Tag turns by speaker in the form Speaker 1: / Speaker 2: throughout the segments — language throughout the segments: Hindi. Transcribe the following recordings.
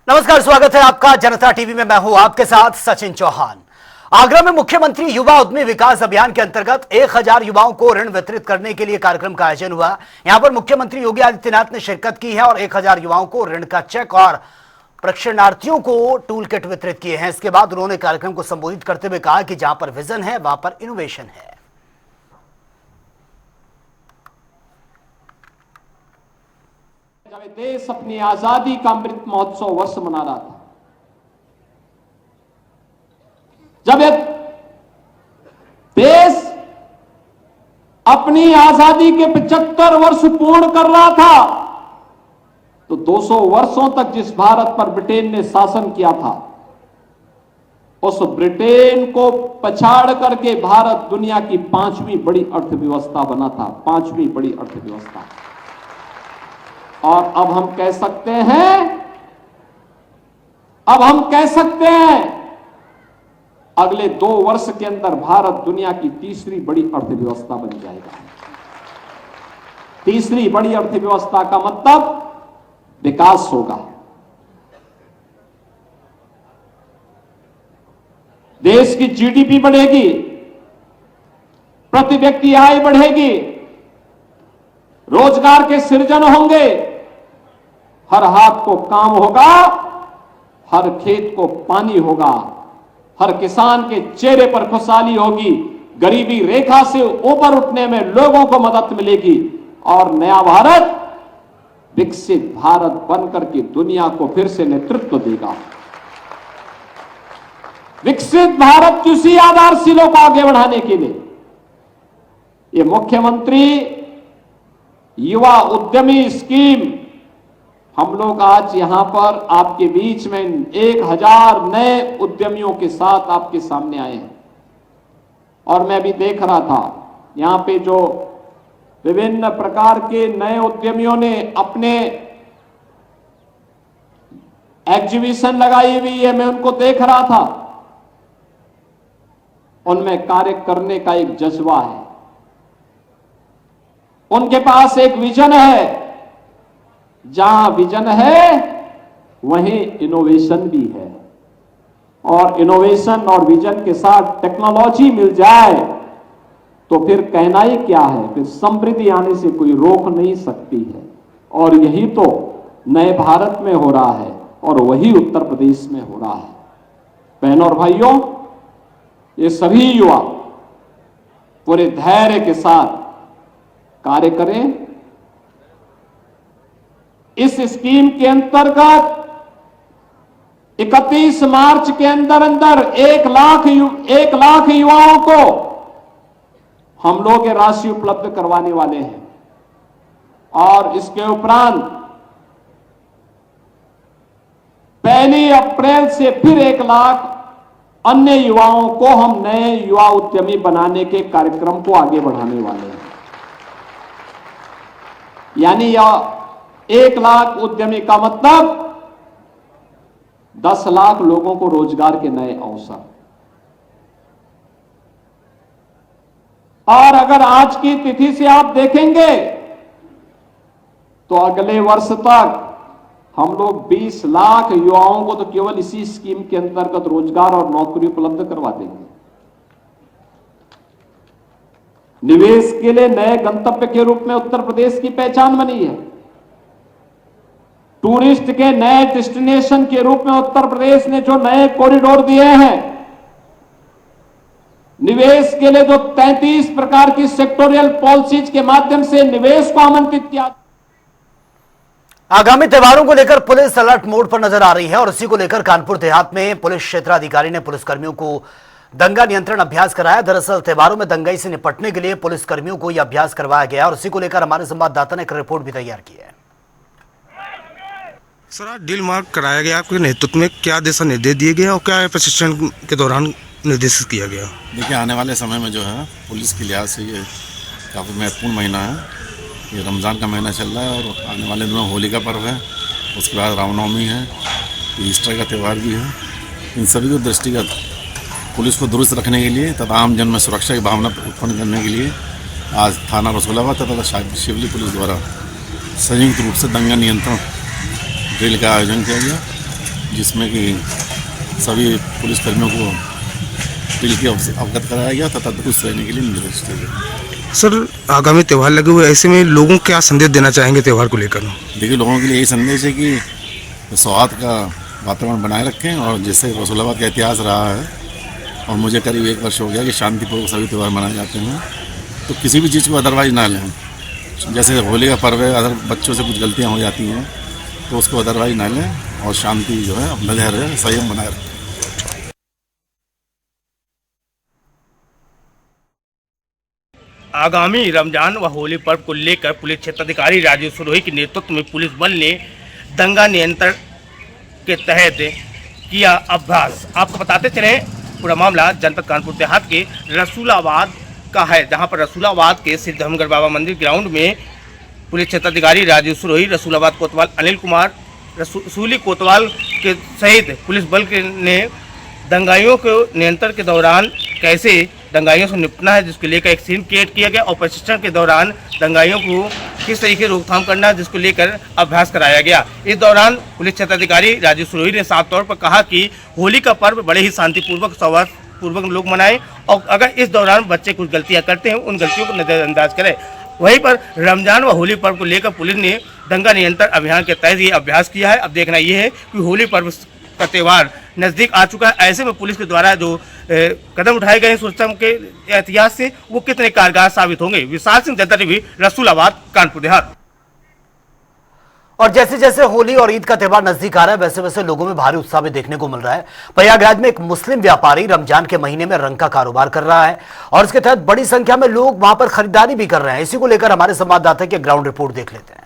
Speaker 1: नमस्कार, स्वागत है आपका जनता टीवी में। मैं हूं आपके साथ सचिन चौहान। आगरा में मुख्यमंत्री युवा उद्यमी विकास अभियान के अंतर्गत 1000 युवाओं को ऋण वितरित करने के लिए कार्यक्रम का आयोजन हुआ। यहां पर मुख्यमंत्री योगी आदित्यनाथ ने शिरकत की है और 1000 युवाओं को ऋण का चेक और प्रशिक्षणार्थियों को टूल किट वितरित किए हैं। इसके बाद उन्होंने कार्यक्रम को संबोधित करते हुए कहा कि जहां पर विजन है वहां पर इनोवेशन है।
Speaker 2: जब देश अपनी आजादी का अमृत महोत्सव वर्ष मना रहा था, जब एक देश अपनी आजादी के 75 वर्ष पूर्ण कर रहा था, तो 200 वर्षों तक जिस भारत पर ब्रिटेन ने शासन किया था, उस ब्रिटेन को पछाड़ करके भारत दुनिया की 5वीं बड़ी अर्थव्यवस्था बना था, 5वीं बड़ी अर्थव्यवस्था। और अब हम कह सकते हैं, अगले 2 वर्ष के अंदर भारत दुनिया की 3री बड़ी अर्थव्यवस्था बन जाएगा। 3री बड़ी अर्थव्यवस्था का मतलब विकास होगा। देश की जीडीपी बढ़ेगी, प्रति व्यक्ति आय बढ़ेगी, रोजगार के सृजन होंगे, हर हाथ को काम होगा, हर खेत को पानी होगा, हर किसान के चेहरे पर खुशहाली होगी, गरीबी रेखा से ऊपर उठने में लोगों को मदद मिलेगी और नया भारत विकसित भारत बनकर के दुनिया को फिर से नेतृत्व देगा। विकसित भारत की उसी आधारशिलों को आगे बढ़ाने के लिए ये मुख्यमंत्री युवा उद्यमी स्कीम हम लोग आज यहां पर आपके बीच में 1000 नए उद्यमियों के साथ आपके सामने आए हैं। और मैं भी देख रहा था यहां पे जो विभिन्न प्रकार के नए उद्यमियों ने अपने एग्जीबिशन लगाई हुई है, मैं उनको देख रहा था। उनमें कार्य करने का एक जज्बा है, उनके पास एक विजन है। जहां विजन है वहीं इनोवेशन भी है, और इनोवेशन और विजन के साथ टेक्नोलॉजी मिल जाए तो फिर कहना ही क्या है, फिर समृद्धि आने से कोई रोक नहीं सकती है। और यही तो नए भारत में हो रहा है और वही उत्तर प्रदेश में हो रहा है। बहनों और भाइयों, ये सभी युवा पूरे धैर्य के साथ कार्य करें। इस स्कीम के अंतर्गत 31 मार्च के अंदर 1 लाख युवाओं को हम लोग ये राशि उपलब्ध करवाने वाले हैं। और इसके उपरांत 1 अप्रैल से फिर 1 लाख अन्य युवाओं को हम नए युवा उद्यमी बनाने के कार्यक्रम को आगे बढ़ाने वाले हैं। यानी यह 1 लाख उद्यमी का मतलब 10 लाख लोगों को रोजगार के नए अवसर। और अगर आज की तिथि से आप देखेंगे तो अगले वर्ष तक हम लोग 20 लाख युवाओं को तो केवल इसी स्कीम के अंतर्गत रोजगार और नौकरी उपलब्ध करवा देंगे। निवेश के लिए नए गंतव्य के रूप में उत्तर प्रदेश की पहचान बनी है। टूरिस्ट के नए डेस्टिनेशन के रूप में उत्तर प्रदेश ने जो नए कॉरिडोर दिए हैं, निवेश के लिए जो 33 प्रकार की सेक्टोरियल पॉलिसीज के माध्यम से निवेश को आमंत्रित किया।
Speaker 1: आगामी त्योहारों को लेकर पुलिस अलर्ट मोड पर नजर आ रही है और इसी को लेकर कानपुर देहात में पुलिस क्षेत्राधिकारी ने पुलिसकर्मियों को दंगा नियंत्रण अभ्यास कराया। दरअसल त्योहारों में दंगाई से निपटने के लिए पुलिसकर्मियों को यह अभ्यास करवाया गया और इसी को लेकर हमारे संवाददाता ने एक रिपोर्ट भी तैयार की है।
Speaker 3: सर, आज ड्रिल मार्क कराया गया, आपके नेतृत्व में क्या दिशा निर्देश दिए गए और क्या प्रशिक्षण के दौरान निर्देशित किया गया?
Speaker 4: देखिए, आने वाले समय में जो है पुलिस के लिहाज से ये काफ़ी महत्वपूर्ण महीना है। ये रमज़ान का महीना चल रहा है और आने वाले दिनों होली का पर्व है, उसके बाद रामनवमी है, ईस्टर का त्यौहार भी है। इन सभी को दृष्टिगत पुलिस को दुरुस्त रखने के लिए तथा आम जन में सुरक्षा की भावना उत्पन्न करने के लिए आज थाना रसूलाबाद तथा शिवली पुलिस द्वारा संयुक्त रूप से दंगा नियंत्रण ड्रिल का आयोजन किया गया। जिसमें कि सभी पुलिसकर्मियों को बिल की अवगत कराया गया तथा दुरुस्त रहने के लिए निर्देश दिए गए।
Speaker 3: सर, आगामी त्यौहार लगे हुए, ऐसे में लोगों को क्या संदेश देना चाहेंगे त्यौहार को लेकर?
Speaker 4: देखिए, लोगों के लिए यही संदेश है कि सौहार्द का वातावरण बनाए रखें, और जैसे रसूलाबाद का इतिहास रहा है और मुझे करीब 1 वर्ष हो गया कि शांतिपूर्वक सभी त्यौहार मनाए जाते हैं, तो किसी भी चीज़ को अदरवाइज ना लें। जैसे होली का पर्व है, अगर बच्चों से कुछ गलतियाँ हो जाती हैं तो उसको अदरवाइज ना लें और शांति जो है अपना धैर्य संयम बनाए रखें।
Speaker 5: आगामी रमजान व होली पर्व को लेकर पुलिस क्षेत्राधिकारी राजीव सुरोही के नेतृत्व में पुलिस बल ने दंगा नियंत्रण के तहत किया अभ्यास। आपको बताते चले, पूरा मामला जनपद कानपुर देहात के रसूलाबाद का है, जहां पर रसूलाबाद के सिद्धहमगढ़ बाबा मंदिर ग्राउंड में पुलिस क्षेत्राधिकारी राजीव सुरोही, रसूलाबाद कोतवाल अनिल कुमार, रसूली कोतवाल के सहित पुलिस बल के ने दंगाइयों को नियंत्रण के दौरान कैसे दंगाइयों से निपटना है जिसको लेकर एक सीन क्रिएट किया गया, और प्रशिक्षण के दौरान दंगाइयों को किस तरीके रोकथाम करना है जिसको लेकर अभ्यास कराया गया। इस दौरान पुलिस क्षेत्राधिकारी राजीव सुरोही ने साफ तौर पर कहा कि होली का पर्व बड़े ही शांतिपूर्वक सौहार्दपूर्वक लोग मनाएं, और अगर इस दौरान बच्चे कुछ गलतियां करते हैं उन गलतियों को नजरअंदाज करें। वहीं पर रमजान व होली पर्व को लेकर पुलिस ने दंगा नियंत्रण अभियान के तहत ये अभ्यास किया है। अब देखना यह है कि होली पर्व का त्यौहार नजदीक आ चुका है, ऐसे में पुलिस के द्वारा जो कदम उठाए गए सुरक्षा के एहतियात से वो कितने कारगर साबित होंगे। विशाल सिंह, जनता टीवी, रसूलाबाद, कानपुर देहात।
Speaker 1: और जैसे जैसे होली और ईद का त्यौहार नजदीक आ रहा है, वैसे वैसे लोगों में भारी उत्साह भी देखने को मिल रहा है। प्रयागराज में एक मुस्लिम व्यापारी रमजान के महीने में रंग का कारोबार कर रहा है और इसके तहत बड़ी संख्या में लोग वहां पर खरीदारी भी कर रहे हैं। इसी को लेकर हमारे संवाददाता की ग्राउंड रिपोर्ट देख लेते हैं।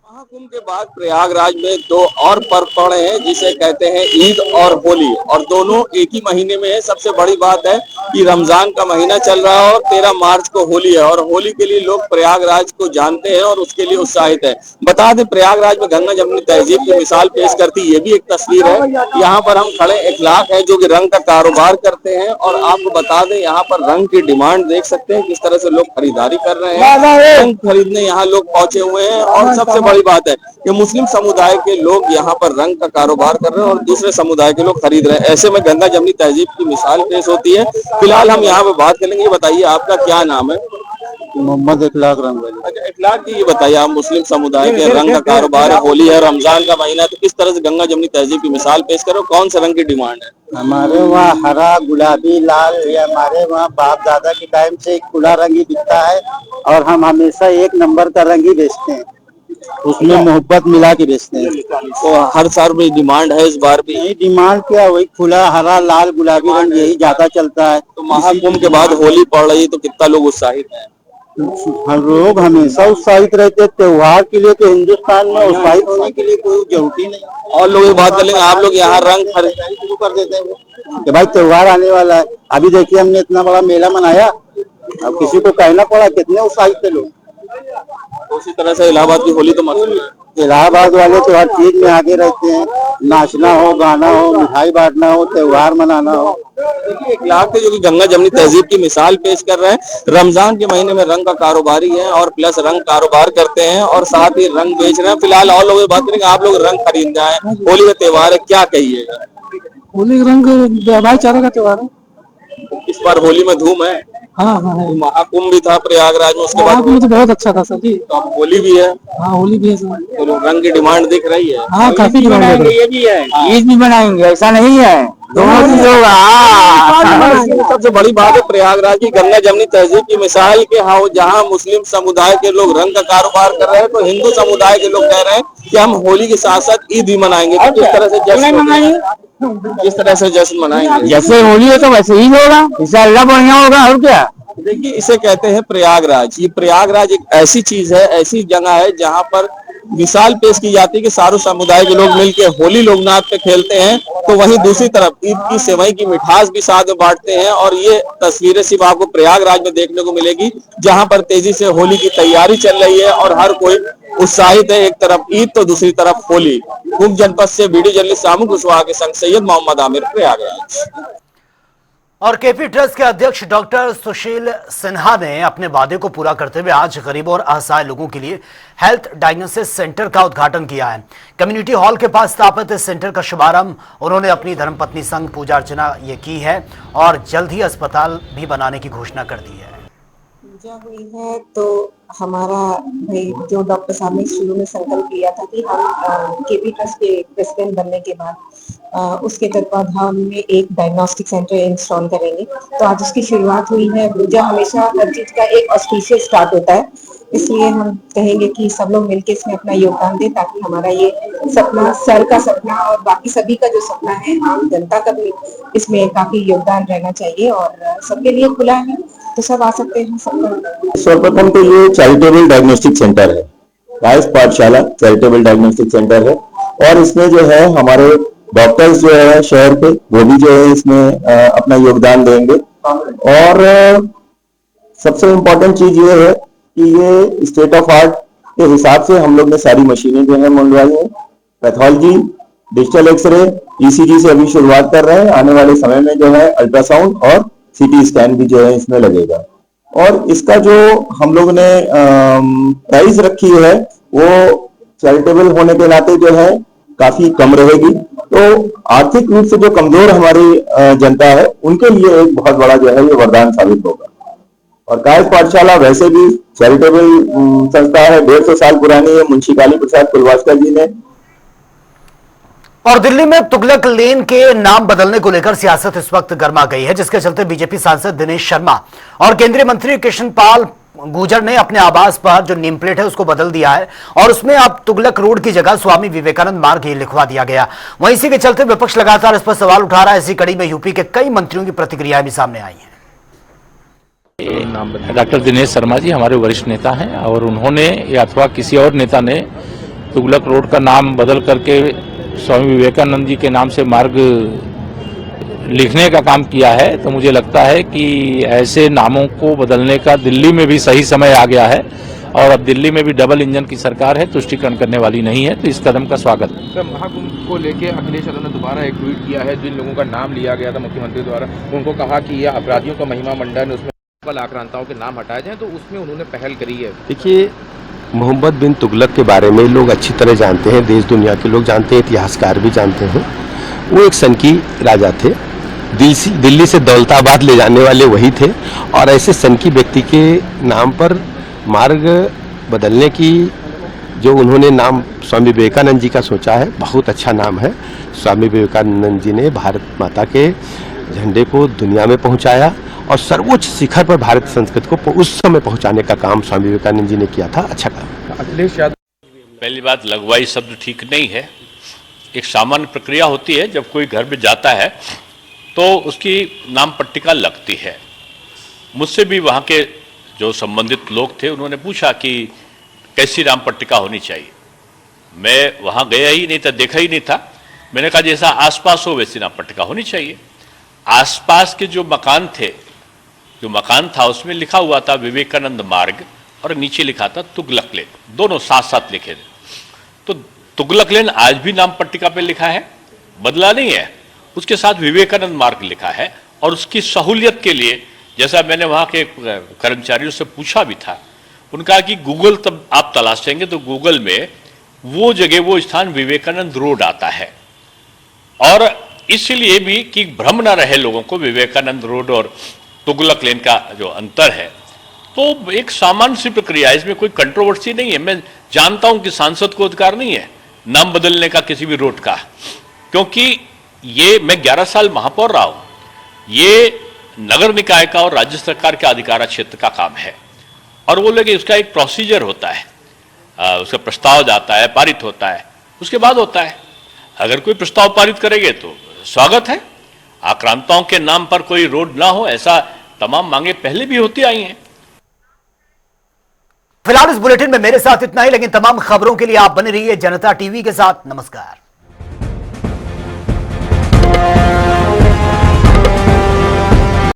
Speaker 6: महाकुंभ के बाद प्रयागराज में 2 और पर्व पड़े हैं जिसे कहते हैं ईद और होली, और दोनों एक ही महीने में है। सबसे बड़ी बात है कि रमजान का महीना चल रहा है और 13 मार्च को होली है, और होली के लिए लोग प्रयागराज को जानते हैं और उसके लिए उत्साहित है। बता दें, प्रयागराज में गंगा जमुनी तहजीब की मिसाल पेश करती ये भी एक तस्वीर है। यहाँ पर हम खड़े इखलाक है जो कि रंग का कारोबार करते हैं, और आपको बता दें यहाँ पर रंग की डिमांड देख सकते हैं किस तरह से लोग खरीदारी कर रहे हैं। रंग खरीदने यहाँ लोग पहुंचे हुए हैं, और सबसे बड़ी बात है कि मुस्लिम समुदाय के लोग यहाँ पर रंग का कारोबार कर रहे हैं और दूसरे समुदाय के लोग खरीद रहे हैं। ऐसे में गंगा जमुनी तहजीब की मिसाल पेश होती है। फिलहाल हम यहाँ पे बात करेंगे। बताइए, आपका क्या नाम है?
Speaker 7: मोहम्मद इखलाक रंग।
Speaker 6: अच्छा, इखलाक जी, ये बताइए, आप मुस्लिम समुदाय के रंग का कारोबार है, होली है, रमजान का महीना, तो किस तरह से गंगा जमुनी तहजीब की मिसाल पेश करो, कौन से रंग की डिमांड है?
Speaker 7: हमारे वहाँ हरा, गुलाबी, लाल, ये हमारे वहाँ बाप दादा के टाइम से एक खुला रंग ही दिखता है, और हम हमेशा 1 नंबर का रंग ही बेचते हैं, उसमें मोहब्बत मिला के बेचते हैं।
Speaker 6: तो हर साल में डिमांड है, इस बार भी
Speaker 7: यही डिमांड क्या, वही खुला हरा, लाल, गुलाबी रंग यही ज्यादा चलता है।
Speaker 6: तो महाकुंभ के बाद होली पड़ रही है, तो कितना लोग उत्साहित हैं?
Speaker 7: हम लोग हमेशा उत्साहित रहते, त्योहार के लिए तो हिंदुस्तान में उत्साहित होने के लिए कोई जरूरी नहीं।
Speaker 6: और लोग बात कर लेंगे, आप लोग यहाँ रंग
Speaker 7: खरीदारी शुरू कर देते हैं कि भाई त्योहार आने वाला है। अभी देखिए, हमने इतना बड़ा मेला मनाया, अब किसी को कहना पड़ा, कितने उत्साहित थे लोग।
Speaker 6: उसी तरह से इलाहाबाद की होली तो मशहूर है।
Speaker 7: इलाहाबाद वाले तो हर चीज में आगे रहते हैं, नाचना हो, गाना हो, मिठाई बांटना हो, त्योहार मनाना हो।
Speaker 6: देखिए, इखलाक जो कि गंगा जमुनी तहजीब की मिसाल पेश कर रहे हैं। रमजान के महीने में रंग का कारोबारी है और प्लस रंग कारोबार करते हैं और साथ ही रंग बेच रहे हैं। फिलहाल और लोगों से बात करेंगे, आप लोग रंग खरीद रहे हैं, होली का त्योहार है, क्या कहिएगा?
Speaker 7: होली रंग भाईचारा का त्योहार है।
Speaker 6: इस बार होली में धूम है।
Speaker 7: हाँ हाँ है।
Speaker 6: महाकुंभ भी था प्रयागराज में, उसके बाद
Speaker 7: तो बहुत अच्छा था सर जी।
Speaker 6: तो अब होली भी है।
Speaker 7: हाँ, होली भी है सर।
Speaker 6: तो रंग की डिमांड दिख रही है।
Speaker 7: हाँ, काफी डिमांड है। ये भी है, ईद भी बनाएंगे, ऐसा नहीं है, दोनों चीज होगा।
Speaker 6: सबसे बड़ी बात है प्रयागराज की गंगा जमुनी तहजीब की मिसाल के, हाँ, जहाँ मुस्लिम समुदाय के लोग रंग का कारोबार कर रहे हैं, तो हिंदू समुदाय के लोग कह रहे हैं कि हम होली के साथ साथ ईद भी मनाएंगे। तो किस तरह से जश्न मनाएंगे?
Speaker 7: जैसे होली है तो वैसे ही होगा, इससे अल्लाह बढ़िया होगा, और क्या।
Speaker 6: देखिए, इसे कहते हैं प्रयागराज। ये प्रयागराज एक ऐसी चीज है, ऐसी जगह है जहाँ पर मिसाल पेश की जाती है कि सारे समुदाय के लोग मिलकर होली लोकनाथ पे खेलते हैं, तो वहीं दूसरी तरफ ईद की सेवई की मिठास भी साथ में बांटते हैं। और ये तस्वीरें सिर्फ आपको प्रयागराज में देखने को मिलेगी, जहां पर तेजी से होली की तैयारी चल रही है और हर कोई उत्साहित है। एक तरफ ईद तो दूसरी तरफ होली। कुंभ जनपद से वीडियो जर्नलिस्ट सामू कुशवाहा के संग सैयद मोहम्मद आमिर, प्रयागराज।
Speaker 1: और केपी ट्रस्ट के अध्यक्ष डॉक्टर सुशील सिन्हा ने अपने वादे को पूरा करते हुए आज गरीबों और असहाय लोगों के लिए हेल्थ डायग्नोसिस सेंटर का उद्घाटन किया है। कम्युनिटी हॉल के पास स्थापित इस सेंटर का शुभारंभ उन्होंने अपनी धर्मपत्नी संग पूजा अर्चना ये की है और जल्द ही अस्पताल भी बनाने की घोषणा कर दी है।
Speaker 8: पूजा हुई है तो हमारा भाई जो डॉक्टर साहब ने शुरू में संकल्प लिया था कि हम केपी ट्रस्ट के प्रेसिडेंट बनने के बाद उसके तत्वाधान में एक डायग्नोस्टिक सेंटर इंस्टॉल करेंगे। तो आज उसकी शुरुआत हुई है। पूजा हमेशा हर चीज का एक ऑस्पिशियस स्टार्ट होता है, इसलिए हम कहेंगे कि सब लोग मिलकर इसमें अपना योगदान दें ताकि हमारा ये सपना, सर का सपना और बाकी सभी का जो सपना है, आम जनता का भी इसमें काफी योगदान रहना चाहिए और सबके लिए खुला है तो सब आ सकते हैं।
Speaker 9: सर्वप्रथम तो ये चैरिटेबल डायग्नोस्टिक सेंटर है, कायस्थ पाठशाला चैरिटेबल डायग्नोस्टिक सेंटर है और इसमें जो है हमारे डॉक्टर्स जो है शहर के वो भी जो है इसमें अपना योगदान देंगे। और सबसे इम्पोर्टेंट चीज ये है कि ये स्टेट ऑफ आर्ट के हिसाब से हम लोग ने सारी मशीनें जो है मंगवाई है। पैथोलॉजी, डिजिटल एक्सरे, ईसीजी से अभी शुरुआत कर रहे हैं। आने वाले समय में जो है अल्ट्रासाउंड और सीटी स्कैन भी जो है इसमें लगेगा। और इसका जो हम लोग ने प्राइस रखी है वो चैरिटेबल होने के नाते जो है काफी कम रहेगी, तो आर्थिक रूप से जो कमजोर हमारी जनता है उनके लिए एक बहुत बड़ा जो है ये वरदान साबित होगा। और कायस्थ पाठशाला वैसे भी चैरिटेबल संस्था है, 150 साल पुरानी है। मुंशी काली प्रसाद कुलवास्कर जी ने।
Speaker 1: और दिल्ली में तुगलक लेन के नाम बदलने को लेकर सियासत इस वक्त गर्मा गई है, जिसके चलते बीजेपी सांसद दिनेश शर्मा और केंद्रीय मंत्री कृष्णपाल गुर्जर ने अपने आवास पर जो नेम प्लेट है उसको बदल दिया है और उसमें अब तुगलक रोड की जगह स्वामी विवेकानंद मार्ग ही लिखवा दिया गया। वहीं इसी के चलते विपक्ष लगातार इस पर सवाल उठा रहा है। इसी कड़ी में यूपी के कई मंत्रियों की प्रतिक्रियाएं भी सामने आई हैं।
Speaker 10: डॉक्टर दिनेश शर्मा जी हमारे वरिष्ठ नेता हैं और उन्होंने या अथवा किसी और नेता ने तुगलक रोड का नाम बदल करके स्वामी विवेकानंद जी के नाम से मार्ग लिखने का काम किया है, तो मुझे लगता है कि ऐसे नामों को बदलने का दिल्ली में भी सही समय आ गया है और अब दिल्ली में भी डबल इंजन की सरकार है, तुष्टिकरण करने वाली नहीं है, तो इस कदम का स्वागत।
Speaker 11: सर, महाकुंभ को लेके अखिलेश यादव ने दोबारा एक ट्वीट किया है। जिन लोगों का नाम लिया गया था मुख्यमंत्री द्वारा, उनको कहा कि यह अपराधियों का महिमा मंडन है, उसमें आक्रांताओं के नाम हटाए जाएं, तो उसमें उन्होंने पहल करी है।
Speaker 12: देखिए, मोहम्मद बिन तुगलक के बारे में लोग अच्छी तरह जानते हैं, देश दुनिया के लोग जानते हैं, इतिहासकार भी जानते हैं। वो एक सनकी राजा थे, दिल्ली से दौलताबाद ले जाने वाले वही थे और ऐसे सनकी व्यक्ति के नाम पर मार्ग बदलने की जो उन्होंने नाम स्वामी विवेकानंद जी का सोचा है, बहुत अच्छा नाम है। स्वामी विवेकानंद जी ने भारत माता के झंडे को दुनिया में पहुंचाया और सर्वोच्च शिखर पर भारत संस्कृति को उस समय पहुंचाने का काम स्वामी विवेकानंद जी ने किया था। अच्छा काम।
Speaker 11: अखिलेश यादव,
Speaker 13: पहली बात, लघुवाई शब्द ठीक नहीं है। एक सामान्य प्रक्रिया होती है, जब कोई घर में जाता है तो उसकी नाम पट्टिका लगती है। मुझसे भी वहाँ के जो संबंधित लोग थे उन्होंने पूछा कि कैसी नाम पट्टिका होनी चाहिए। मैं वहाँ गया ही नहीं था, देखा ही नहीं था। मैंने कहा जैसा आसपास हो वैसी नाम पट्टिका होनी चाहिए। आसपास के जो मकान था उसमें लिखा हुआ था विवेकानंद मार्ग और नीचे लिखा था तुगलक लेन, दोनों साथ साथ लिखे थे। तो तुगलक लेन आज भी नाम पट्टिका पे लिखा है, बदला नहीं है। उसके साथ विवेकानंद मार्ग लिखा है और उसकी सहूलियत के लिए, जैसा मैंने वहाँ के कर्मचारियों से पूछा भी था, उनका कि गूगल तब आप तलाशेंगे तो गूगल में वो जगह, वो स्थान विवेकानंद रोड आता है। और इसलिए भी कि भ्रम न रहे लोगों को विवेकानंद रोड और तुगलक लेन का जो अंतर है, तो एक सामान्य सी प्रक्रिया है, इसमें कोई कंट्रोवर्सी नहीं है। मैं जानता हूं कि सांसद को अधिकार नहीं है नाम बदलने का किसी भी रोड का, क्योंकि ये मैं 11 साल महापौर रहा हूं। ये नगर निकाय का और राज्य सरकार के अधिकार क्षेत्र का काम है और वो लगे उसका एक प्रोसीजर होता है, उसका प्रस्ताव जाता है, पारित होता है, उसके बाद होता है। अगर कोई प्रस्ताव पारित करेंगे तो स्वागत है। आक्रांताओं के नाम पर कोई रोड ना हो, ऐसा तमाम मांगे पहले भी होती आई हैं।
Speaker 1: फिलहाल इस बुलेटिन में मेरे साथ इतना ही, लेकिन तमाम खबरों के लिए आप बने रहिए जनता टीवी के साथ। नमस्कार।